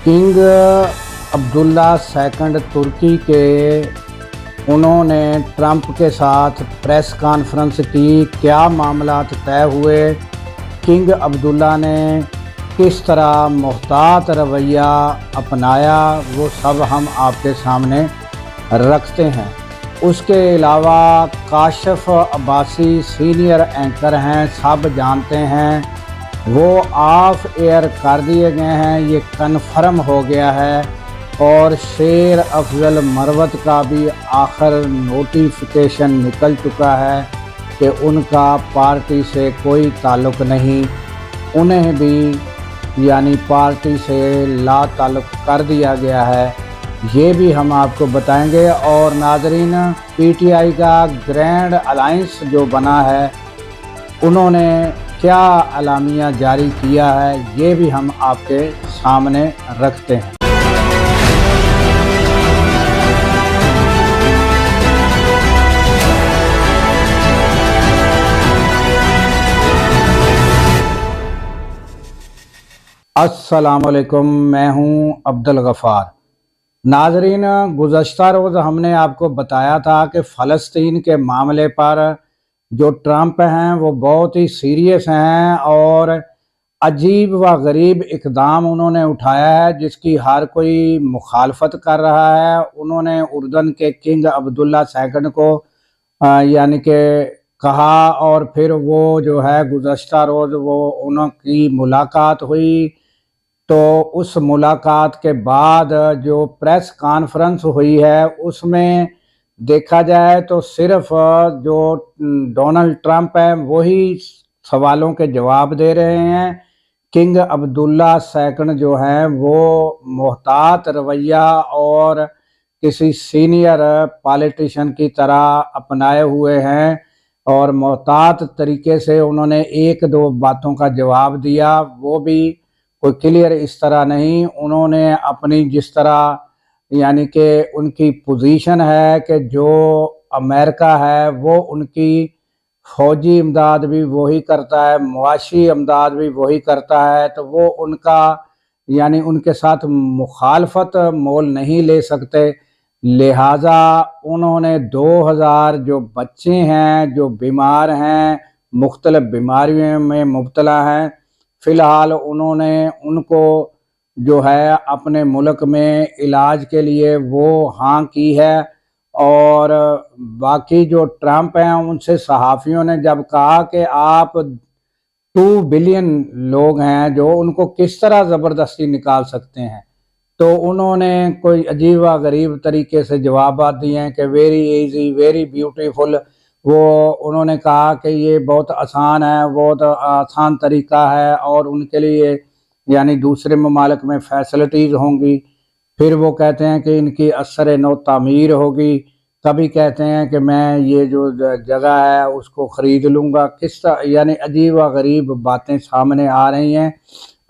King Abdullah second तुर्की के उन्होंने Trump के साथ प्रेस कॉन्फ्रेंस की। क्या मामला तय हुए, किंग अब्दुल्ला ने किस तरह मुहतात रवैया अपनाया, वो सब हम आपके सामने रखते हैं। उसके अलावा काशिफ अब्बासी सीनियर एंकर हैं, सब जानते हैं, वो ऑफ एयर कर दिए गए हैं, ये कन्फर्म हो गया है। और शेर अफजल मरवत का भी आखिर नोटिफिकेशन निकल चुका है कि उनका पार्टी से कोई ताल्लुक़ नहीं, उन्हें भी यानी पार्टी से ला ताल्लुक़ कर दिया गया है, ये भी हम आपको बताएंगे। और नाज़रीन, पीटीआई का ग्रैंड अलायंस जो बना है, उन्होंने क्या अलामिया जारी किया है, ये भी हम आपके सामने रखते हैं। अस्सलामुअलैकुम, मैं हूं अब्दुल गफ़ार। नाज़रीन, गुज़श्ता रोज़ हमने आपको बताया था कि फ़लस्तीन के मामले पर जो ट्रंप हैं वो बहुत ही सीरियस हैं और अजीब व गरीब इक़दाम उन्होंने उठाया है, जिसकी हर कोई मुखालफत कर रहा है। उन्होंने उर्दन के किंग अब्दुल्ला सेकंड को यानी कि कहा, और फिर वो जो है गुज़श्ता रोज़ वो उनकी मुलाकात हुई। तो उस मुलाकात के बाद जो प्रेस कॉन्फ्रेंस हुई है, उसमें देखा जाए तो सिर्फ जो डोनाल्ड ट्रंप है वही सवालों के जवाब दे रहे हैं। किंग अब्दुल्ला सेकंड जो हैं वो मुहतात रवैया और किसी सीनियर पॉलिटिशियन की तरह अपनाए हुए हैं, और मुहतात तरीके से उन्होंने एक दो बातों का जवाब दिया, वो भी कोई क्लियर इस तरह नहीं। उन्होंने अपनी जिस तरह यानी कि उनकी पोजीशन है कि जो अमेरिका है वो उनकी फ़ौजी इमदाद भी वही करता है, मुआशी इमदाद भी वही करता है, तो वो उनका यानी उनके साथ मुखालफत मोल नहीं ले सकते। लिहाजा उन्होंने 2000 जो बच्चे हैं जो बीमार हैं, मुख्तलिफ बीमारियों में मुब्तला हैं, फ़िलहाल उन्होंने उनको जो है अपने मुल्क में इलाज के लिए वो हाँ की है। और बाकी जो ट्रंप हैं, उनसे सहाफ़ियों ने जब कहा कि आप 2 बिलियन लोग हैं जो उनको किस तरह ज़बरदस्ती निकाल सकते हैं, तो उन्होंने कोई अजीब व गरीब तरीके से जवाब दिए हैं कि वेरी इजी, वेरी ब्यूटीफुल। वो उन्होंने कहा कि ये बहुत आसान है, बहुत आसान तरीका है, और उनके लिए यानी दूसरे ममालिक में फैसिलिटीज़ होंगी। फिर वो कहते हैं कि इनकी असर नौ तामीर होगी। कभी कहते हैं कि मैं ये जो जगह है उसको ख़रीद लूँगा। किस तरह यानी अजीब व गरीब बातें सामने आ रही हैं।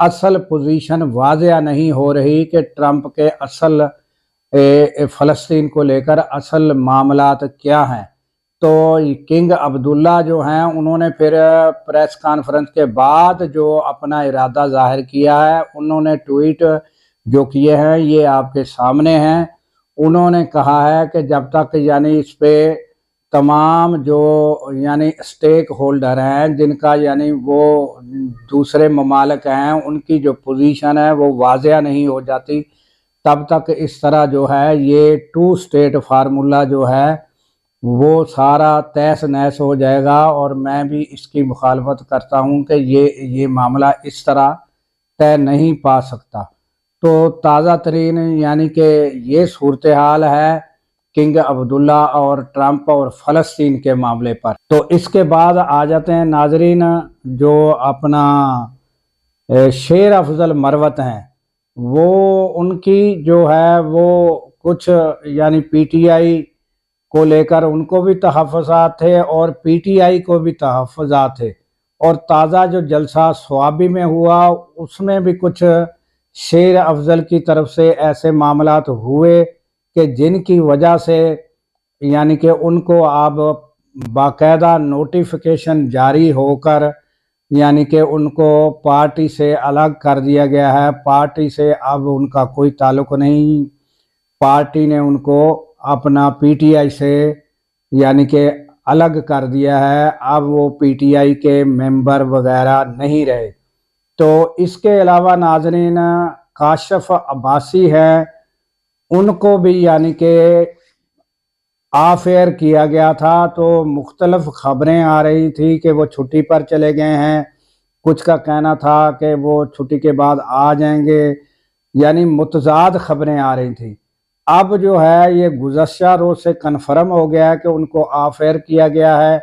असल पोजीशन वाज़िया नहीं हो रही कि ट्रंप के असल फ़लस्तीन को लेकर असल मामलात क्या हैं। तो किंग अब्दुल्ला जो हैं, उन्होंने फिर प्रेस कॉन्फ्रेंस के बाद जो अपना इरादा ज़ाहिर किया है, उन्होंने ट्वीट जो किए हैं ये आपके सामने हैं। उन्होंने कहा है कि जब तक यानी इस पे तमाम जो यानी स्टेक होल्डर हैं, जिनका यानी वो दूसरे ममालिक हैं, उनकी जो पोजीशन है वो वाज़िया नहीं हो जाती, तब तक इस तरह जो है ये 2 स्टेट फार्मूला जो है वो सारा तहस नहस हो जाएगा। और मैं भी इसकी मुखालफत करता हूँ कि ये मामला इस तरह तय नहीं पा सकता। तो ताज़ा तरीन यानी कि ये सूरत हाल है किंग अब्दुल्ला और ट्रंप और फ़लस्तीन के मामले पर। तो इसके बाद आ जाते हैं नाजरीन, जो अपना शेर अफजल मरवत हैं, वो उनकी जो है वो कुछ यानी पीटीआई को लेकर उनको भी तहफ़्फ़ुज़ात थे और पीटीआई को भी तहफ़्फ़ुज़ात थे। और ताज़ा जो जलसा स्वाबी में हुआ, उसमें भी कुछ शेर अफजल की तरफ से ऐसे मामलात हुए कि जिनकी वजह से यानी कि उनको अब बाकायदा नोटिफिकेशन जारी होकर यानी कि उनको पार्टी से अलग कर दिया गया है। पार्टी से अब उनका कोई ताल्लुक नहीं। पार्टी ने उनको अपना पीटीआई से यानी कि अलग कर दिया है। अब वो पीटीआई के मेंबर वगैरह नहीं रहे। तो इसके अलावा नाज़रीन, काशिफ अब्बासी हैं, उनको भी यानी कि ऑफ एयर किया गया था। तो मुख्तलिफ खबरें आ रही थी कि वो छुट्टी पर चले गए हैं, कुछ का कहना था कि वो छुट्टी के बाद आ जाएंगे, यानी मुतज़ाद खबरें आ रही थी। अब जो है ये गुज़श्ता रोज़ से कन्फर्म हो गया है कि उनको ऑफ एयर किया गया है।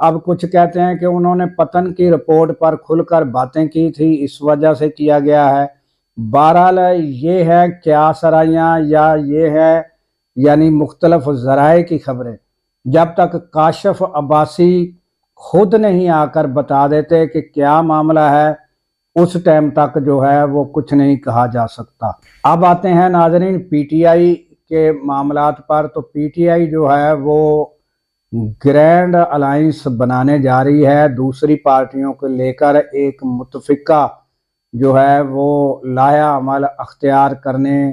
अब कुछ कहते हैं कि उन्होंने पतन की रिपोर्ट पर खुलकर बातें की थी, इस वजह से किया गया है। बहरहाल ये है क्या सराइयाँ या ये है यानी मुख्तलिफ ज़राए की खबरें। जब तक काशिफ अब्बासी खुद नहीं आकर बता देते कि क्या मामला है, उस टाइम तक जो है वो कुछ नहीं कहा जा सकता। अब आते हैं नाज़रीन पीटीआई के मामलात पर। तो पीटीआई जो है वो ग्रैंड अलायंस बनाने जा रही है, दूसरी पार्टियों को लेकर एक मुतफ़िका जो है वो लाया अमल अख्तियार करने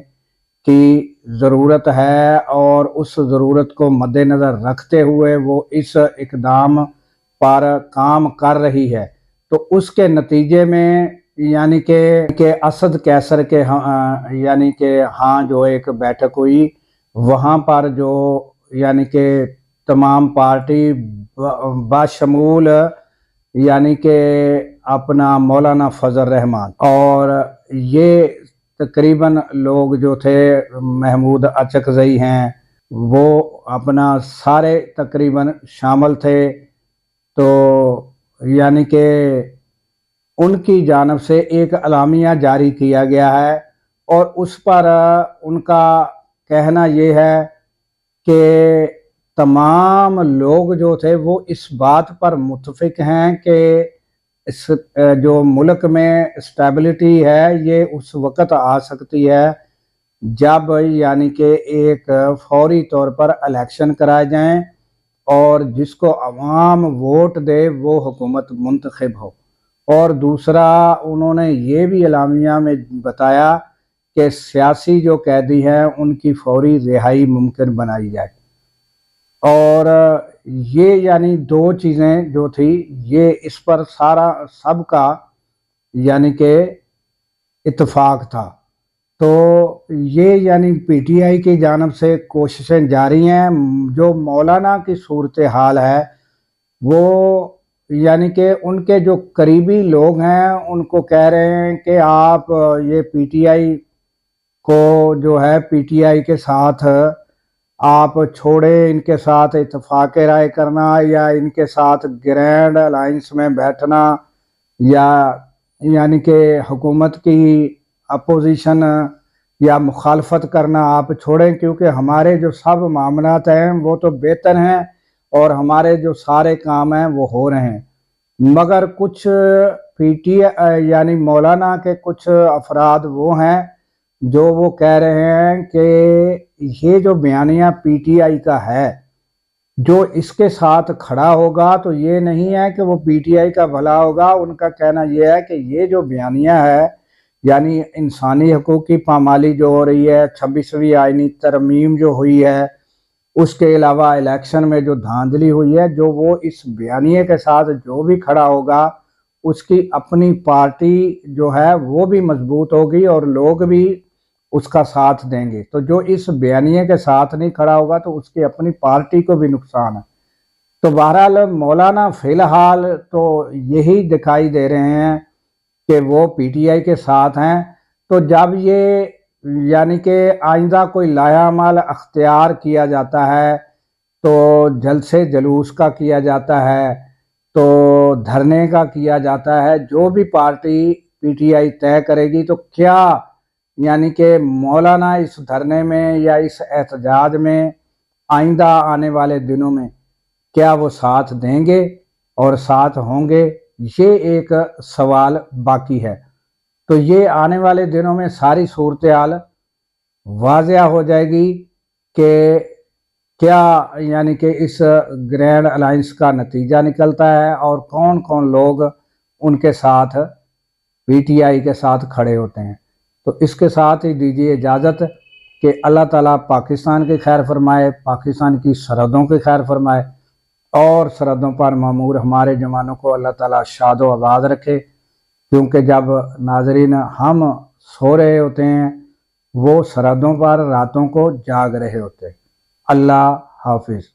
की ज़रूरत है, और उस ज़रूरत को मद्देनज़र रखते हुए वो इस इक़दाम पर काम कर रही है। तो उसके नतीजे में यानी कि असद कैसर के यानी कि हाँ जो एक बैठक हुई, वहाँ पर जो यानी कि तमाम पार्टी बाशमूल यानी कि अपना मौलाना फजल रहमान और ये तकरीबन लोग जो थे, महमूद अचकज़ई हैं, वो अपना सारे तकरीबन शामिल थे। तो यानी कि उनकी जानब से एक अलामिया जारी किया गया है, और उस पर उनका कहना ये है कि तमाम लोग जो थे वो इस बात पर मुत्फिक हैं कि इस जो मुल्क में स्टेबिलिटी है ये उस वक़्त आ सकती है जब यानी कि एक फौरी तौर पर इलेक्शन कराए जाएं, और जिसको अवाम वोट दे वो हुकूमत मुंतखब हो। और दूसरा उन्होंने ये भी एलामिया में बताया कि सियासी जो कैदी हैं उनकी फौरी रिहाई मुमकिन बनाई जाए। और ये यानी दो चीज़ें जो थी, ये इस पर सारा सबका यानी कि इत्तेफाक था। तो ये यानी पीटीआई की जानब से कोशिशें जारी हैं। जो मौलाना की सूरत हाल है वो यानी कि उनके जो करीबी लोग हैं उनको कह रहे हैं कि आप ये पीटीआई को जो है पीटीआई के साथ आप छोड़े, इनके साथ इत्तेफाक राय करना या इनके साथ ग्रैंड अलायंस में बैठना या यानी कि हुकूमत की अपोजिशन या मुखालफत करना आप छोड़ें, क्योंकि हमारे जो सब मामलात हैं वो तो बेहतर हैं और हमारे जो सारे काम हैं वो हो रहे हैं। मगर कुछ पीटीआई यानी मौलाना के कुछ अफराद वो हैं जो वो कह रहे हैं कि ये जो बयानिया पीटीआई का है, जो इसके साथ खड़ा होगा तो ये नहीं है कि वो पीटीआई का भला होगा। उनका कहना यह है कि ये जो बयानिया है यानी इंसानी हकूक़ की पामाली जो हो रही है, 26वीं आईनी तरमीम जो हुई है, उसके अलावा इलेक्शन में जो धांधली हुई है, जो वो इस बयानिए के साथ जो भी खड़ा होगा उसकी अपनी पार्टी जो है वो भी मजबूत होगी और लोग भी उसका साथ देंगे। तो जो इस बयानिए के साथ नहीं खड़ा होगा तो उसकी अपनी पार्टी को भी नुकसान है। तो बहरहाल मौलाना फ़िलहाल तो यही दिखाई दे रहे हैं कि वो पीटीआई के साथ हैं। तो जब ये यानी कि आइंदा कोई लायामाल अख्तियार किया जाता है, तो जलसे जलूस का किया जाता है, तो धरने का किया जाता है, जो भी पार्टी पीटीआई तय करेगी, तो क्या यानी कि मौलाना इस धरने में या इस एहतजाज में आइंदा आने वाले दिनों में क्या वो साथ देंगे और साथ होंगे, ये एक सवाल बाकी है। तो ये आने वाले दिनों में सारी सूरत हाल वाज़िया हो जाएगी कि क्या यानी कि इस ग्रैंड अलायंस का नतीजा निकलता है और कौन कौन लोग ان کے ساتھ پی ٹی آئی کے ساتھ کھڑے ہوتے ہیں۔ تو اس کے ساتھ ہی دیجیے اجازت کہ اللہ تعالیٰ پاکستان کی خیر فرمائے، پاکستان کی سرحدوں کی خیر فرمائے، اور سرحدوں پر معمور ہمارے جوانوں کو اللہ تعالیٰ شاد و آباد رکھے، کیونکہ جب ناظرین ہم سو رہے ہوتے ہیں وہ سرحدوں پر راتوں کو جاگ رہے ہوتے ہیں۔ اللہ حافظ۔